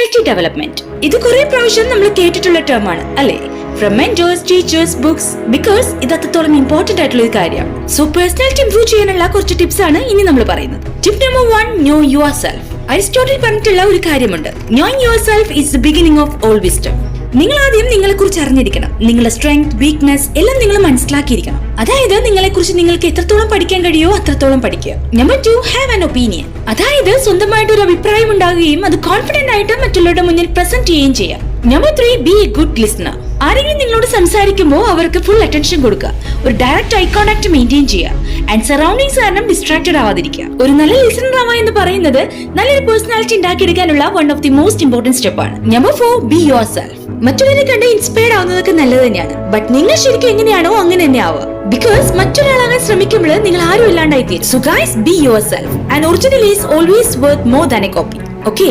Personality development. ഇത് കുറെ പ്രാവശ്യം നമ്മൾ കേട്ടിട്ടുള്ള ടേം ആണ് അല്ലെ? From mentors, teachers, books, because ഇത് അത്രത്തോളം ഇമ്പോർട്ടന്റ് ആയിട്ടുള്ള ഒരു കാര്യമാണ്. സോ പേഴ്സണാലിറ്റി ഇംപ്രൂവ് ചെയ്യാനുള്ള കുറച്ച് ടിപ്സ് ആണ് ഇനി നമ്മൾ പറയുന്നത്. Tip number 1, know yourself. Aristotle പറഞ്ഞിട്ടുള്ള ഒരു കാര്യമുണ്ട്, knowing yourself is the beginning of all wisdom. നിങ്ങൾ ആദ്യം നിങ്ങളെ കുറിച്ച് അറിഞ്ഞിരിക്കണം. നിങ്ങളുടെ സ്ട്രെങ്ത്, വീക്ക്നെസ് എല്ലാം നിങ്ങൾ മനസ്സിലാക്കിയിരിക്കണം. അതായത് നിങ്ങളെ കുറിച്ച് നിങ്ങൾക്ക് എത്രത്തോളം പഠിക്കാൻ കഴിയോ അത്രത്തോളം പഠിക്കുക. Number 2, have an opinion. അതായത് സ്വന്തമായിട്ട് ഒരു അഭിപ്രായം ഉണ്ടാകുകയും അത് കോൺഫിഡന്റ് ആയിട്ട് മറ്റുള്ളവരുടെ മുന്നിൽ പ്രസന്റ് ചെയ്യുകയും ചെയ്യാം. Number 3, be a good listener. ആരെങ്കിലും നിങ്ങളോട് സംസാരിക്കുമ്പോൾ അവർക്ക് ഫുൾ അറ്റൻഷൻ കൊടുക്കുക. ഒരു ഡയറക്റ്റ് ഐ കോൺടാക്ട് മെയിൻറ്റെയിൻ ചെയ്യുക. ആൻഡ് സറൗണ്ടിങ്സ് കാരണം ഡിസ്ട്രാക്റ്റഡ് ആവാതിരിക്കുക. ഒരു നല്ല ലിസണർ ആവുക എന്ന് പറയുന്നത് നല്ലൊരു പേഴ്സണാലിറ്റി ഉണ്ടാക്കിയെടുക്കാനുള്ള one of the most important step ആണ്. Number 4, be yourself. മറ്റുള്ളവരെ കണ്ട് ഇൻസ്പയർഡ് ആവുന്നതൊക്കെ നല്ലത് തന്നെയാണ്. ബട്ട് നിങ്ങൾ ശരിക്കും എങ്ങനെയാണോ അങ്ങനെ തന്നെ ആവുക. ബിക്കോസ് മറ്റൊരാളാകാൻ ശ്രമിക്കുമ്പോൾ നിങ്ങൾ ആരും ഇല്ലാണ്ടായി തീരും. So guys, be your self. And original is always worth more than A copy. Okay?